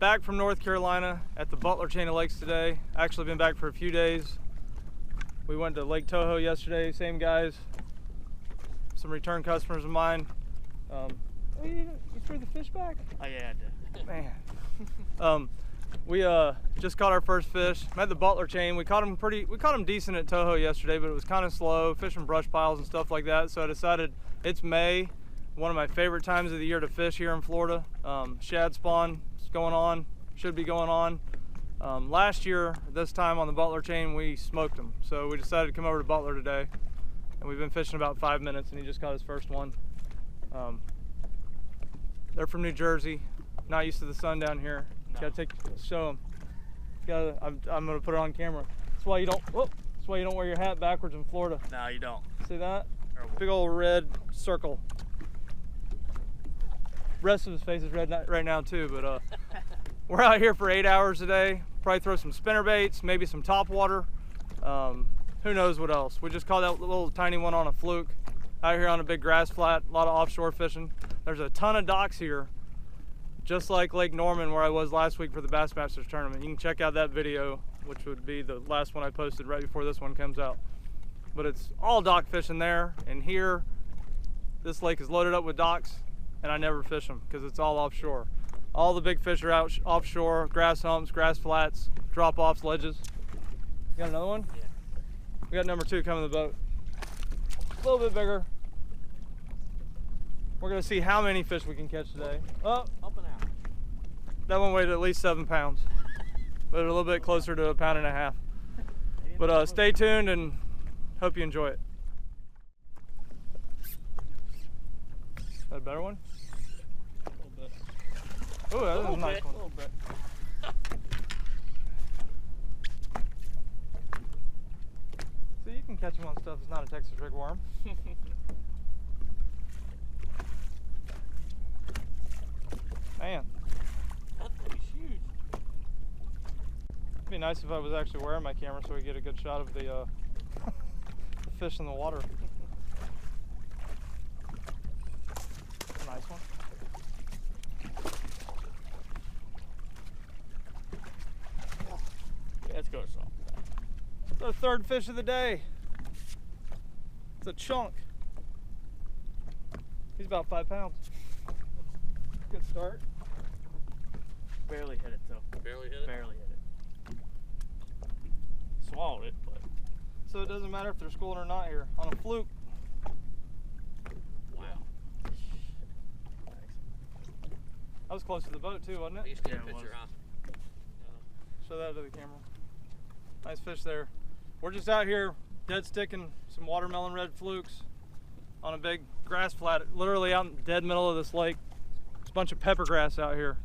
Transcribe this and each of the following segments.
back from North Carolina at the Butler Chain of Lakes today. Actually been back for a few days. We went to Lake Toho yesterday, same guys. Some return customers of mine. You threw the fish back? Oh yeah, I did. Man. We just caught our first fish. I'm at the Butler Chain. We caught them decent at Toho yesterday, but it was kind of slow, fishing brush piles and stuff like that. So I decided, it's May, one of my favorite times of the year to fish here in Florida. Shad spawn is going on, should be going on. Last year, this time on the Butler Chain, we smoked them. So we decided to come over to Butler today. And we've been fishing about 5 minutes and he just caught his first one. They're from New Jersey, not used to the sun down here. No. Gotta show them. I'm gonna put it on camera. That's why you don't. Whoop, that's why you don't wear your hat backwards in Florida. No, you don't. See that? Terrible. Big old red circle. Rest of his face is red right now too. But we're out here for 8 hours a day. Probably throw some spinner baits, maybe some topwater. Who knows what else? We just caught that little tiny one on a fluke. Out here on a big grass flat. A lot of offshore fishing. There's a ton of docks here. Just like Lake Norman, where I was last week for the Bassmasters tournament. You can check out that video, which would be the last one I posted right before this one comes out. But it's all dock fishing there, and here, this lake is loaded up with docks, and I never fish them because it's all offshore. All the big fish are out offshore, grass humps, grass flats, drop-offs, ledges. You got another one? Yeah. We got number 2 coming in the boat. A little bit bigger. We're gonna see how many fish we can catch today. Oh, Up and out. that one weighed at least 7 pounds, but a little bit closer to 1.5 pounds. But stay tuned and hope you enjoy it. Is that a better one? A little bit. Oh, that was a nice one. A little bit. So you can catch them on stuff that's not a Texas rig worm. Man, That thing's huge. it'd be nice if I was actually wearing my camera so we get a good shot of the, the fish in the water. Nice one. Yeah, let's go to salt. It's our 3rd fish of the day. It's a chunk. He's about 5 pounds. Good start. Barely hit it though. Barely hit it? Barely hit it. Swallowed it, but. So it doesn't matter if they're schooling or not here. On a fluke. Wow. I was close to the boat too, wasn't You it? should take Yeah, a it picture, was. huh? Show that to the camera. Nice fish there. We're just out here dead sticking some watermelon red flukes on a big grass flat, literally out in the dead middle of this lake. There's a bunch of pepper grass out here.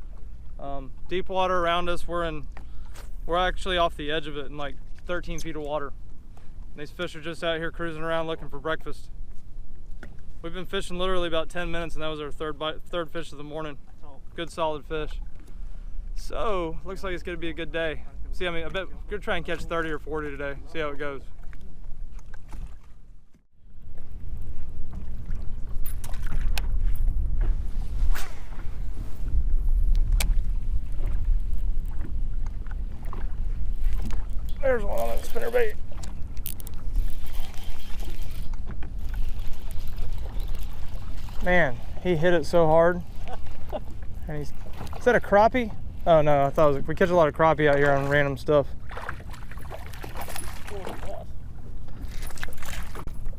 Deep water around us. We're actually off the edge of it in like 13 feet of water. And these fish are just out here cruising around looking for breakfast. We've been fishing literally about 10 minutes and that was our third fish of the morning. Good solid fish. So, looks like it's gonna be a good day. See, I bet we're gonna try and catch 30 or 40 today. See how it goes. There's one on that spinnerbait. Man, he hit it so hard. And is that a crappie? Oh no, I thought we catch a lot of crappie out here on random stuff.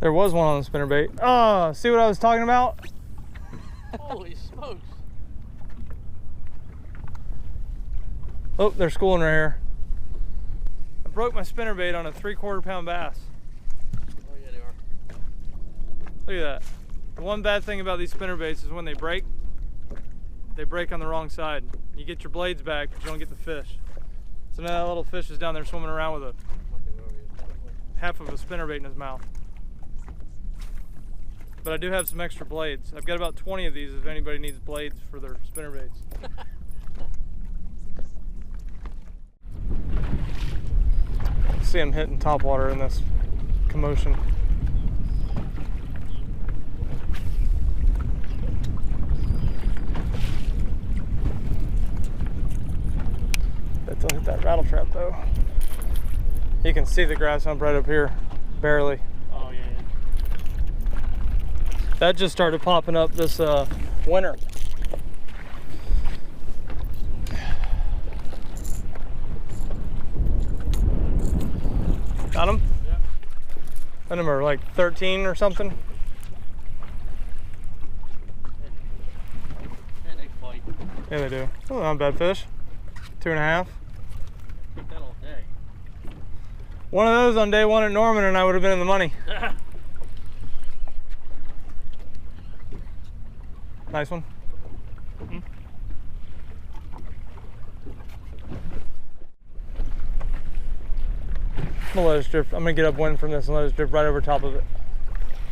There was one on the spinnerbait. Oh, see what I was talking about? Holy smokes. Oh, they're schooling right here. I broke my spinnerbait on a 3/4 pound bass. Oh yeah, they are. Look at that. The one bad thing about these spinnerbaits is when they break on the wrong side. You get your blades back, but you don't get the fish. So now that little fish is down there swimming around with half of a spinnerbait in his mouth. But I do have some extra blades. I've got about 20 of these if anybody needs blades for their spinnerbaits. See him hitting topwater in this commotion. rattle trap though. You can see the grass hump right up here, barely. Oh, yeah. That just started popping up this winter. Got them? Yeah. I number like 13 or something. Man, they fight. Yeah, they do. Oh, not a bad fish. 2.5. Keep that all day. One of those on day one at Norman and I would have been in the money. Nice one. Mm-hmm. I'm gonna let us drift. I'm gonna get upwind from this and let us drift right over top of it.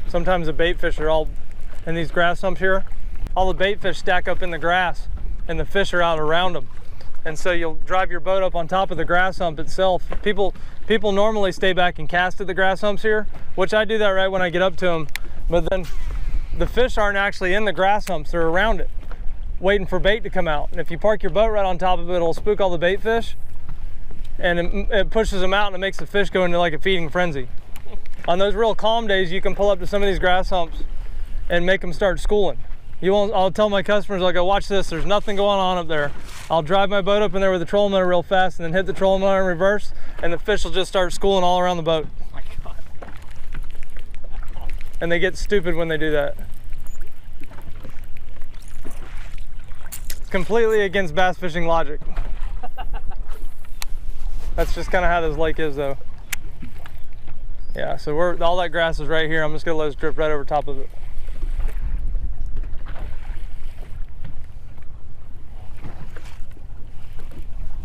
Sometimes the bait fish are all in these grass humps here. All the bait fish stack up in the grass and the fish are out around them. And so you'll drive your boat up on top of the grass hump itself. People normally stay back and cast at the grass humps here, which I do that right when I get up to them. But then the fish aren't actually in the grass humps, they're around it, waiting for bait to come out. And if you park your boat right on top of it, it'll spook all the bait fish. And it pushes them out and it makes the fish go into like a feeding frenzy. On those real calm days, you can pull up to some of these grass humps and make them start schooling. I'll tell my customers, I'll go, watch this, there's nothing going on up there. I'll drive my boat up in there with the trolling motor real fast and then hit the trolling motor in reverse and the fish will just start schooling all around the boat. Oh my God. And they get stupid when they do that. It's completely against bass fishing logic. That's just kind of how this lake is though. Yeah, so all that grass is right here. I'm just gonna let us drift right over top of it.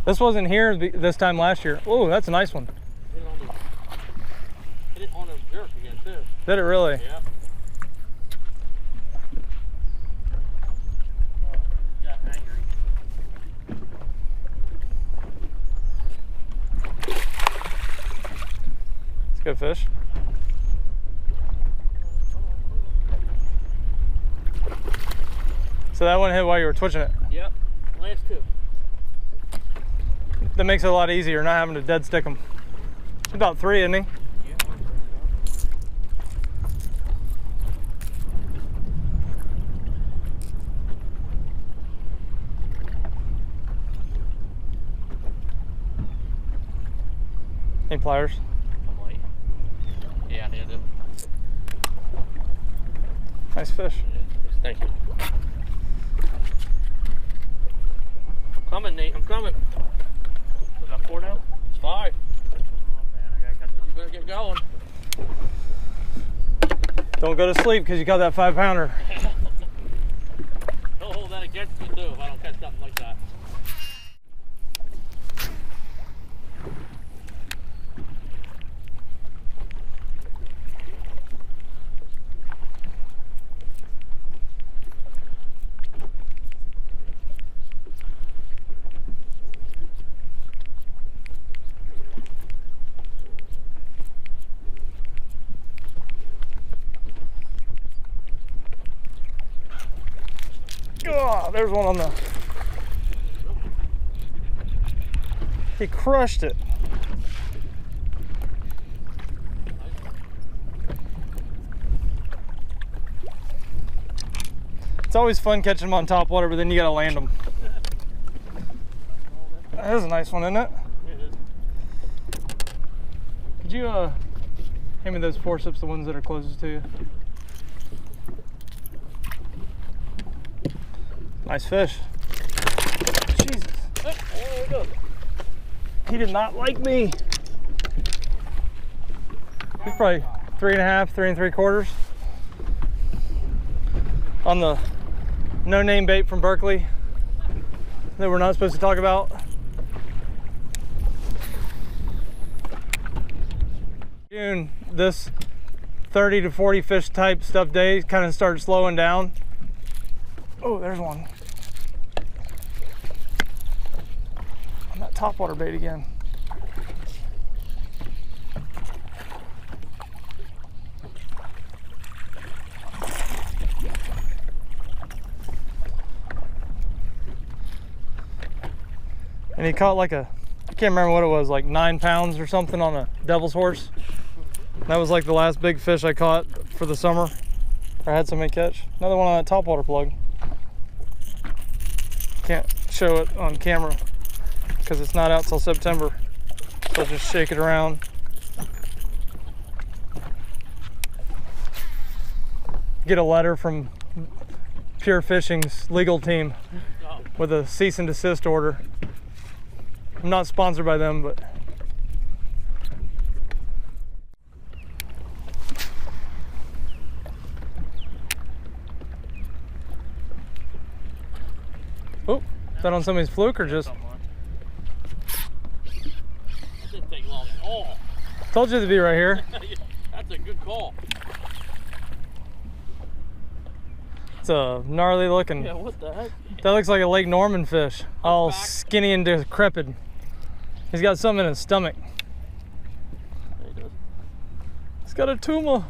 This wasn't here this time last year. Oh, that's a nice one. Hit it on a jerk again too. Did it really? Yeah. Got angry. It's a good fish. So that one hit while you were twitching it. Yep. Last two. That makes it a lot easier not having to dead stick them. He's about 3, isn't he? Yeah. Any pliers? I'm like, yeah, they do. Nice fish. Thank you. I'm coming, Nate. I'm coming. Was that 4 now? It's 5. Oh man, you better get going. Don't go to sleep because you caught that 5-pounder. He'll hold that against me too if I don't catch something like that. Oh, there's one on the... He crushed it. It's always fun catching them on top water, but then you gotta land them. That is a nice one, isn't it? It is. Could you hand me those forceps, the ones that are closest to you? Nice fish. Jesus. Oh, there we go. He did not like me. He's probably 3.5, 3 3/4. On the no-name bait from Berkeley that we're not supposed to talk about. June, this 30 to 40 fish type stuff day kind of started slowing down. Oh, there's one. On that topwater bait again. And he caught like a I can't remember what it was, like 9 pounds or something on a devil's horse. That was like the last big fish I caught for the summer. Or had somebody catch. Another one on that topwater plug. Can't show it on camera because it's not out till September. So I'll just shake it around. Get a letter from Pure Fishing's legal team with a cease and desist order. I'm not sponsored by them, but oh, is that on somebody's fluke or just? That didn't take long at all. Told you to be right here. That's a good call. It's a gnarly looking. Yeah, what the heck? That looks like a Lake Norman fish, all back. skinny and decrepit. He's got something in his stomach. There he does. He's got a tumor.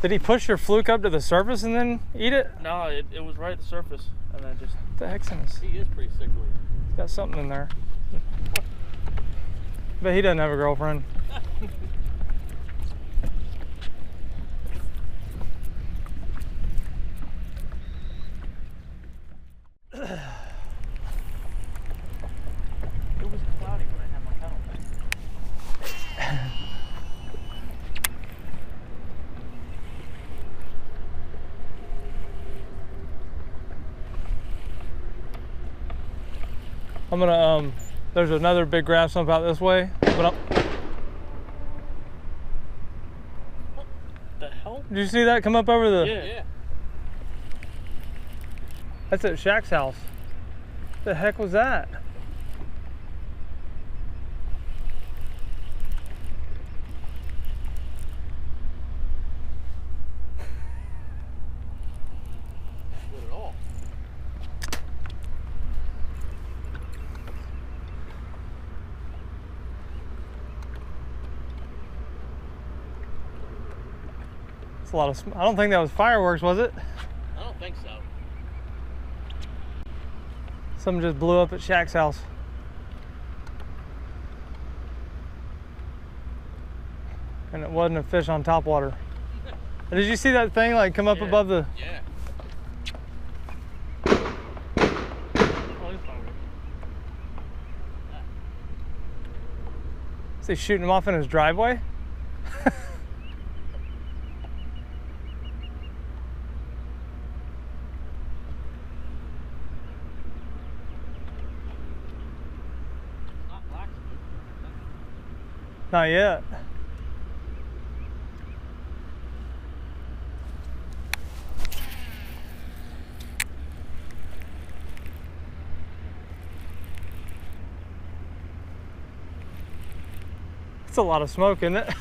Did he push your fluke up to the surface and then eat it? No, it was right at the surface, and then just. What the heck's in this? He is pretty sickly. He's got something in there. But he doesn't have a girlfriend. It was cloudy when I had my paddle. I'm gonna, there's another big grass sump out this way, but What the hell? did you see that come up over the? Yeah. That's at Shaq's house. What the heck was that? Not at all. It's a lot of. I don't think that was fireworks, was it? I don't think so. Something just blew up at Shaq's house. And it wasn't a fish on topwater. Did you see that thing like come up above the? Yeah. Oh, it's fireworks. Is he shooting him off in his driveway? Not black. Not yet. It's a lot of smoke, isn't it? I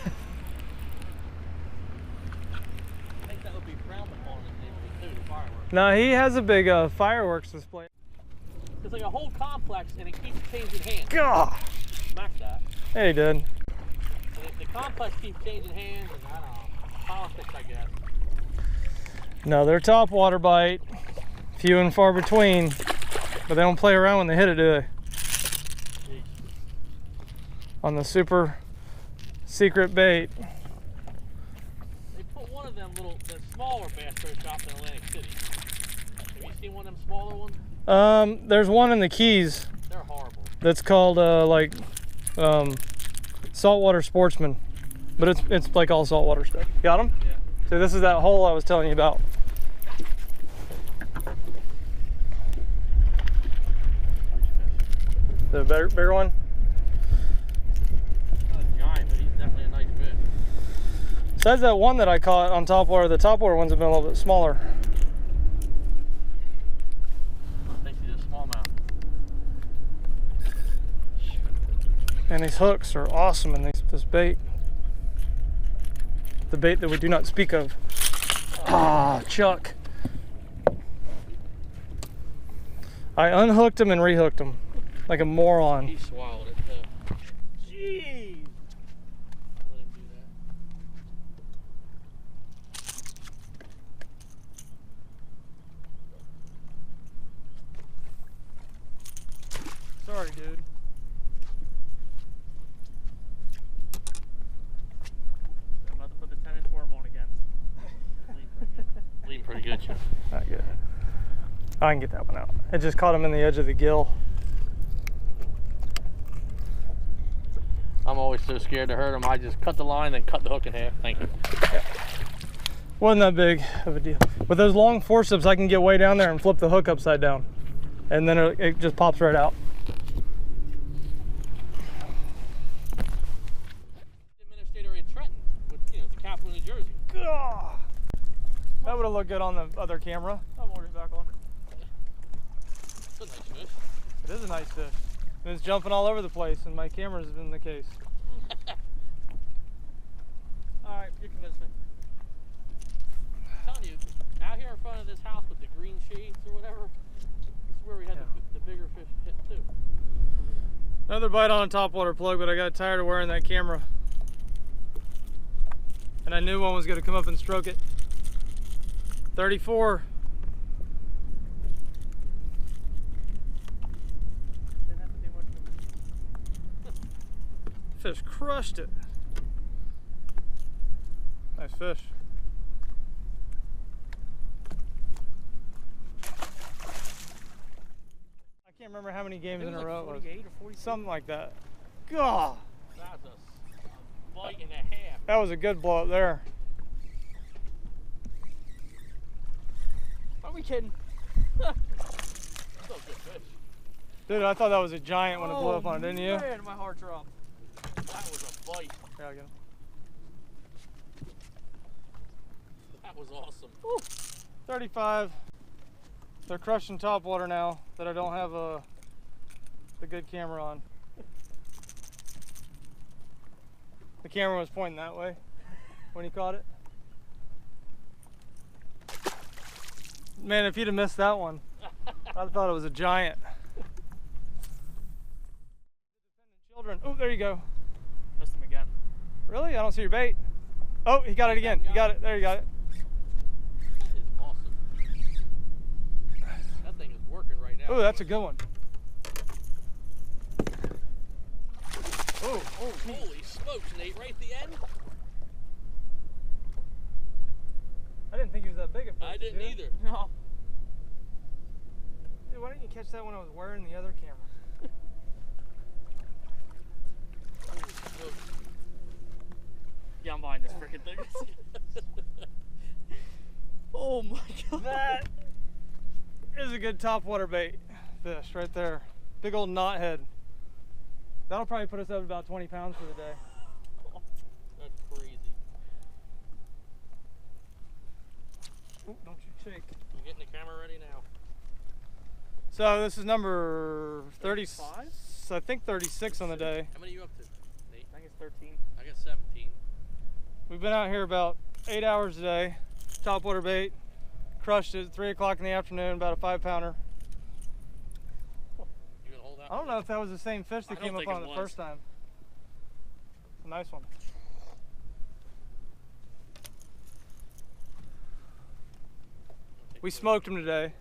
think that would be frowned upon in the neighborhood too, the fireworks. No, he has a big fireworks display. It's like a whole complex and it keeps changing hands. God. Smack that. Yeah, he did. And the complex keeps changing hands and I don't know, politics I guess. No, they're topwater bite. Few and far between. But they don't play around when they hit it, do they? Jeez. On the super secret bait. They put one of them the smaller bass pro shops in Atlantic City. Have you seen one of them smaller ones? There's one in the Keys They're horrible. that's called Saltwater Sportsman, but it's like all saltwater stuff. Got him? Yeah. So this is that hole I was telling you about. The bigger one? Not a giant, but he's definitely a nice fish. Besides that one that I caught on topwater, the topwater ones have been a little bit smaller. They see the smallmouth. And these hooks are awesome in this bait. The bait that we do not speak of. Ah, Chuck. I unhooked him and rehooked him like a moron. He swallowed it too. Jeez. Let him do that. gotcha. Not good. I can get that one out. It just caught him in the edge of the gill. I'm always so scared to hurt him. I just cut the line and cut the hook in half. Thank you. Yeah. Wasn't that big of a deal. With those long forceps, I can get way down there and flip the hook upside down. And then it just pops right out. Administrator in Trenton, with, you know, the capital of New Jersey. Gah! That would have looked good on the other camera. I'm already back on. It's a nice fish. It is a nice fish. And it's jumping all over the place, and my camera's been the case. Alright, you convinced me. I'm telling you, out here in front of this house with the green shades or whatever, this is where we had the bigger fish hit too. Another bite on a topwater plug, but I got tired of wearing that camera. And I knew one was going to come up and stroke it. 34. Didn't have to do much to it. Fish crushed it. Nice fish. I can't remember how many games in a like row it was. 48 or 42. Something like that. God, That's a bite and a half. that was a good blow up there. Are we kidding? Still a good fish. Dude, I thought that was a giant when it blew up on it, didn't you? Man, my heart dropped. That was a bite. Here, I'll get him. That was awesome. Woo. 35. They're crushing topwater now that I don't have the good camera on. The camera was pointing that way when he caught it. Man, if you'd have missed that one, I thought it was a giant. Children. Oh, there you go. Missed him again. Really? I don't see your bait. Oh, he got it again. You got it. There you got it. That is awesome. That thing is working right now. Oh, that's a good one. Oh, Oh, holy smokes, Nate, right at the end? I didn't think he was that big at first. I didn't dude. either. No. Dude, why didn't you catch that when I was wearing the other camera? Holy smokes. Yeah, I'm buying this freaking thing. Oh my god. That is a good topwater bait fish right there. Big old knothead. That'll probably put us up about 20 pounds for the day. That's crazy. Ooh, don't you shake. I'm getting the camera ready now. So this is number 30, 35? I think 36 on the day. How many are you up to, Nate? I think it's 13. I got 17. We've been out here about 8 hours a day. Topwater bait. Crushed it at 3 o'clock in the afternoon, about a 5-pounder. You gonna hold out? I don't know if that was the same fish that I came don't up think on it it the was. first time. A nice one. We smoked them today.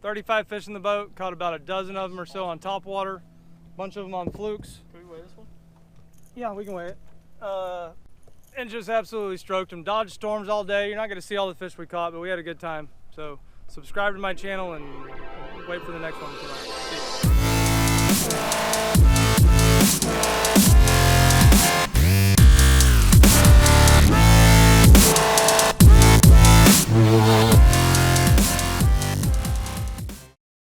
35 fish in the boat, caught about a dozen of them or so on topwater, a bunch of them on flukes. Can we weigh this one? Yeah, we can weigh it. And just absolutely stroked them. Dodged storms all day. You're not going to see all the fish we caught, but we had a good time. So subscribe to my channel and wait for the next one tonight. See ya.